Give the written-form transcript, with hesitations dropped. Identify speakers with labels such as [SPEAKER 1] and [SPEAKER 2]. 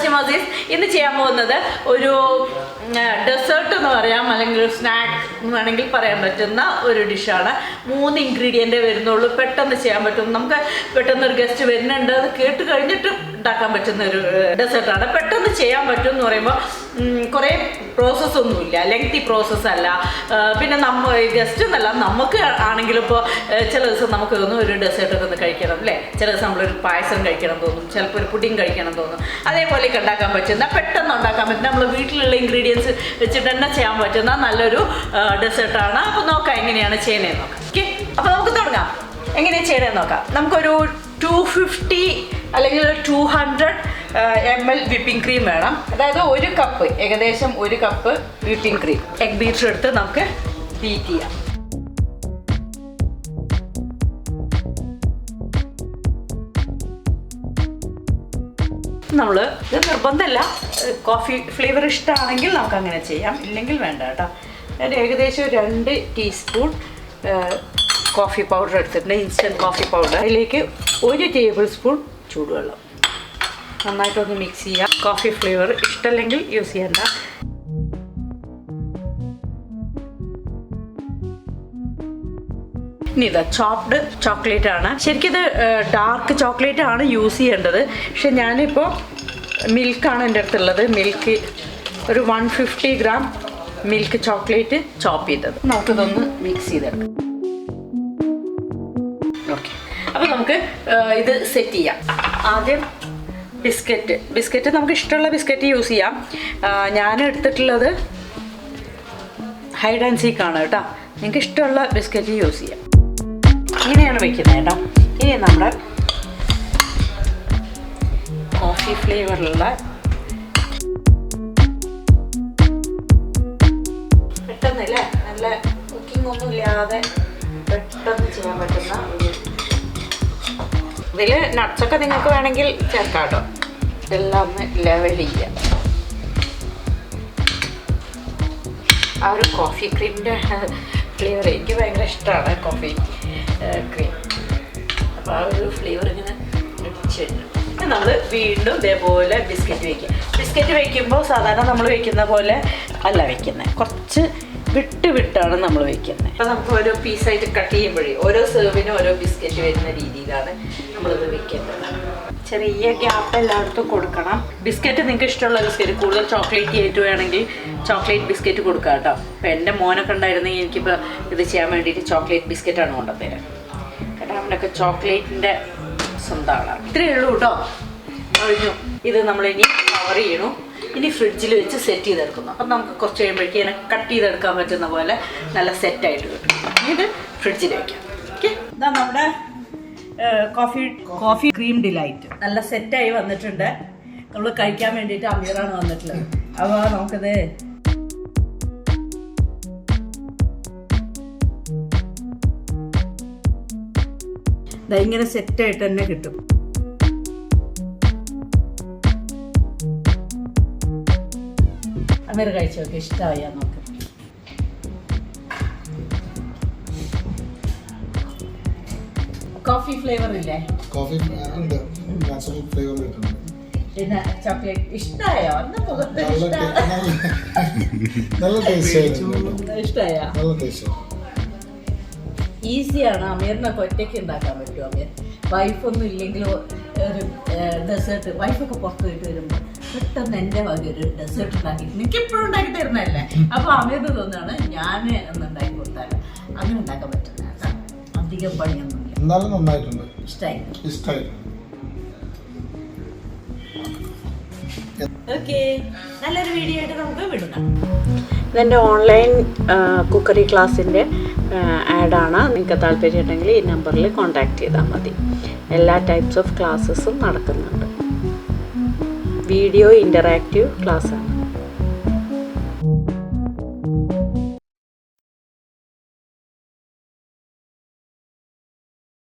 [SPEAKER 1] Thesnim Azeez. ഇന്ന് ചെയ്യാൻ പോകുന്നത് ഒരു ഡെസേർട്ട് എന്ന് പറയാം അല്ലെങ്കിൽ ഒരു സ്നാക്ക് എന്ന് വേണമെങ്കിൽ പറയാൻ പറ്റുന്ന ഒരു ഡിഷാണ്. 3 ഇൻഗ്രീഡിയൻ്റ് വരുന്നുള്ളൂ, പെട്ടെന്ന് ചെയ്യാൻ പറ്റും. നമുക്ക് പെട്ടെന്ന് ഒരു ഗസ്റ്റ് വരുന്നുണ്ട്, അത് കേട്ട് കഴിഞ്ഞിട്ട് ഉണ്ടാക്കാൻ പറ്റുന്ന ഒരു ഡെസേർട്ടാണ്. പെട്ടെന്ന് ചെയ്യാൻ പറ്റും എന്ന് പറയുമ്പോൾ കുറേ പ്രോസസ്സൊന്നുമില്ല, ലെങ്തി പ്രോസസ്സല്ല. പിന്നെ ഗസ്റ്റ് എന്നല്ല, നമുക്ക് ആണെങ്കിലും ഇപ്പോൾ ചില ദിവസം നമുക്ക് തോന്നും ഒരു ഡെസേർട്ടൊക്കെ ഒന്ന് കഴിക്കണം അല്ലേ, ചില ദിവസം നമ്മളൊരു പായസം കഴിക്കണം തോന്നും, ചിലപ്പോൾ ഒരു പുഡിങ് കഴിക്കണം തോന്നും. അതേപോലെയൊക്കെ ഉണ്ടാക്കാൻ പറ്റുന്ന, പെട്ടെന്ന് ഉണ്ടാക്കാൻ പറ്റുന്ന, നമ്മൾ വീട്ടിലുള്ള ഇൻഗ്രീഡിയൻസ് വെച്ചിട്ട് തന്നെ ചെയ്യാൻ പറ്റുന്ന നല്ലൊരു ഡെസേർട്ടാണ്. അപ്പോൾ നോക്കാം എങ്ങനെയാണ് ചെയ്യുന്നതെന്ന് നോക്കാം. ഓക്കെ, അപ്പോൾ നമുക്ക് തുടങ്ങാം. എങ്ങനെയാണ് ചെയ്യണമെന്ന് നോക്കാം. നമുക്കൊരു 250 അല്ലെങ്കിൽ ഒരു 200 ml വിപ്പിംഗ് ക്രീം വേണം. അതായത് 1 കപ്പ്, ഏകദേശം 1 cup whipping cream. Egg beater എടുത്ത് നമുക്ക് ബീറ്റ് ചെയ്യാം. നമ്മൾ ഇത് നിർബന്ധമല്ല, കോഫി ഫ്ലേവർ ഇഷ്ടമാണെങ്കിൽ നമുക്ക് അങ്ങനെ ചെയ്യാം, ഇല്ലെങ്കിൽ വേണ്ട കേട്ടോ. ഞാൻ ഏകദേശം 2 ടീസ്പൂൺ കോഫി പൗഡർ എടുത്തിട്ടുണ്ട്, ഇൻസ്റ്റൻറ്റ് കോഫി പൗഡർ. അതിലേക്ക് 1 ടേബിൾ സ്പൂൺ ചൂടുവെള്ളം നന്നായിട്ടൊന്ന് മിക്സ് ചെയ്യാം. കോഫി ഫ്ലേവർ ഇഷ്ടമല്ലെങ്കിൽ യൂസ് ചെയ്യണ്ട. ഇനി ഇതാ ചോപ്ഡ് ചോക്ലേറ്റ് ആണ്. ശരിക്കും ഇത് ഡാർക്ക് ചോക്ലേറ്റ് ആണ് യൂസ് ചെയ്യേണ്ടത്, പക്ഷെ ഞാനിപ്പോൾ മിൽക്കാണ് എൻ്റെ അടുത്തുള്ളത്. മിൽക്ക് ഒരു 150 ഗ്രാം മിൽക്ക് ചോക്ലേറ്റ് ചോപ്പ് ചെയ്തത്. നമുക്കിതൊന്ന് മിക്സ് ചെയ്തെടുക്കാം. ഓക്കെ, അപ്പോൾ നമുക്ക് ഇത് സെറ്റ് ചെയ്യാം. ആദ്യം ബിസ്ക്കറ്റ് നമുക്ക് ഇഷ്ടമുള്ള ബിസ്ക്കറ്റ് യൂസ് ചെയ്യാം. ഞാൻ എടുത്തിട്ടുള്ളത് ഹൈഡ് ആൻഡ് സീക്കാണ് കേട്ടോ. നിങ്ങൾക്ക് ഇഷ്ടമുള്ള ബിസ്ക്കറ്റ് യൂസ് ചെയ്യാം. ഇങ്ങനെയാണ് വെക്കുന്നത് കേട്ടോ. ഇനി നമ്മുടെ കോഫി ഫ്ലേവറിലുള്ള പെട്ടെന്നല്ലേ, നല്ല കുക്കിംഗ് ഒന്നും ഇല്ലാതെ പെട്ടെന്ന് ചെയ്യാൻ പറ്റുന്ന ഒരു, ഇതിൽ നട്ട്സൊക്കെ നിങ്ങൾക്ക് വേണമെങ്കിൽ ചേർക്കാം കേട്ടോ. ഇതെല്ലാം ഒന്ന് ലെവൽ ചെയ്യാം. ആ ഒരു കോഫി ക്രീമിൻ്റെ ഫ്ലേവർ എനിക്ക് ഭയങ്കര ഇഷ്ടമാണ്, കോഫി ക്രീം. അപ്പോൾ ആ ഒരു ഫ്ലേവർ ഇങ്ങനെ ഇടിച്ചിട്ടുണ്ട്. നമ്മൾ വീണ്ടും ഇതേപോലെ ബിസ്ക്കറ്റ് വയ്ക്കുക. ബിസ്ക്കറ്റ് വയ്ക്കുമ്പോൾ സാധാരണ നമ്മൾ വയ്ക്കുന്ന പോലെ അല്ല വയ്ക്കുന്നത്, കുറച്ച് വിട്ടാണ് നമ്മൾ വയ്ക്കുന്നത്. അപ്പോൾ നമുക്ക് ഓരോ പീസായിട്ട് കട്ട് ചെയ്യുമ്പോഴേ ഓരോ സെർവിനും ഓരോ ബിസ്ക്കറ്റ് വരുന്ന രീതിയിലാണ് നമ്മളിത് വയ്ക്കേണ്ടത്. ചെറിയ ഗ്യാപ്പ് എല്ലായിടത്തും കൊടുക്കണം. ബിസ്ക്കറ്റ് നിങ്ങൾക്ക് ഇഷ്ടമുള്ള ബിസ്ക്കറ്റ്, കൂടുതൽ ചോക്ലേറ്റ് ആയിട്ട് വേണമെങ്കിൽ ചോക്ലേറ്റ് ബിസ്ക്കറ്റ് കൊടുക്കുക കേട്ടോ. അപ്പോൾ എൻ്റെ മോനൊക്കെ ഉണ്ടായിരുന്നെങ്കിൽ എനിക്കിപ്പോൾ ഇത് ചെയ്യാൻ വേണ്ടിയിട്ട് ചോക്ലേറ്റ് ബിസ്ക്കറ്റാണ് കൊണ്ടുതരാം. കാരണം അവനൊക്കെ ചോക്ലേറ്റിൻ്റെ സ്വന്തം ആളാണ്. ഇത്രയേ ഉള്ളൂ കേട്ടോ, കഴിഞ്ഞു. ഇത് നമ്മളിനി കവർ ചെയ്യണു. ഇനി ഫ്രിഡ്ജിൽ വെച്ച് സെറ്റ് ചെയ്തെടുക്കുന്നു. അപ്പം നമുക്ക് കുറച്ച് കഴിയുമ്പോഴേക്കും ഇതിനെ കട്ട് ചെയ്തെടുക്കാൻ പറ്റുന്ന പോലെ നല്ല സെറ്റായിട്ട് കിട്ടും. ഇത് ഫ്രിഡ്ജിൽ വയ്ക്കാം. ഓക്കെ, ഇതാ നമ്മുടെ കോഫി ക്രീം ഡിലൈറ്റ് നല്ല സെറ്റായി വന്നിട്ടുണ്ട്. നമ്മൾ കഴിക്കാൻ വേണ്ടിയിട്ട് അമീറാണ് വന്നിട്ടുള്ളത്. അപ്പോൾ നമുക്കിത് ഇങ്ങനെ സെറ്റായിട്ട് തന്നെ കിട്ടും. അമീർ കഴിച്ചു നോക്കി, ഇഷ്ടമായ നോക്ക്. കോഫി ഫ്ലേവർ ഇല്ലേ? കോഫി ഉണ്ട്, നാച്ചുറൽ ഫ്ലേവർ കിട്ടുന്നു. പിന്നെ ചോക്ലേറ്റ് ഇഷ്ടമായോ? നല്ല ടേസ്റ്റ്, ഇഷ്ടമായോ? നല്ല ടേസ്റ്റ്. ഈസിയാണ്. അമീറിനൊക്കെ ഒറ്റയ്ക്ക് ഉണ്ടാക്കാൻ പറ്റും. അമീർ വൈഫൊന്നും ഇല്ലെങ്കിലും ഒരു ഡെസേർട്ട്, വൈഫൊക്കെ പുറത്ത് പോയിട്ട് വരുമ്പോൾ പെട്ടെന്ന് എൻ്റെ വക ഒരു ഡെസേർട്ട് ഉണ്ടാക്കി എനിക്കെപ്പോഴും ഉണ്ടാക്കി തരുന്നതല്ലേ. അപ്പോൾ അമീറിന് തോന്നുകയാണ് ഞാൻ ഒന്ന് ഉണ്ടാക്കി കൊടുത്താൽ അങ്ങനെ ഉണ്ടാക്കാൻ പറ്റുന്ന കേട്ടോ. അധികം പണിയൊന്നുമില്ല. ഇഷ്ടമായി. ഓക്കെ, നല്ലൊരു വീഡിയോ ആയിട്ട് നമുക്ക് വിടുന്നു. ഇതെൻ്റെ ഓൺലൈൻ കുക്കറി ക്ലാസ്സിൻ്റെ ആഡാണ്. നിങ്ങൾക്ക് താല്പര്യമുണ്ടെങ്കിൽ ഈ നമ്പറിൽ കോൺടാക്റ്റ് ചെയ്താൽ മതി. എല്ലാ ടൈപ്സ് ഓഫ് ക്ലാസ്സസും നടക്കുന്നുണ്ട്. വീഡിയോ ഇൻ്ററാക്റ്റീവ് ക്ലാസ്സാണ്.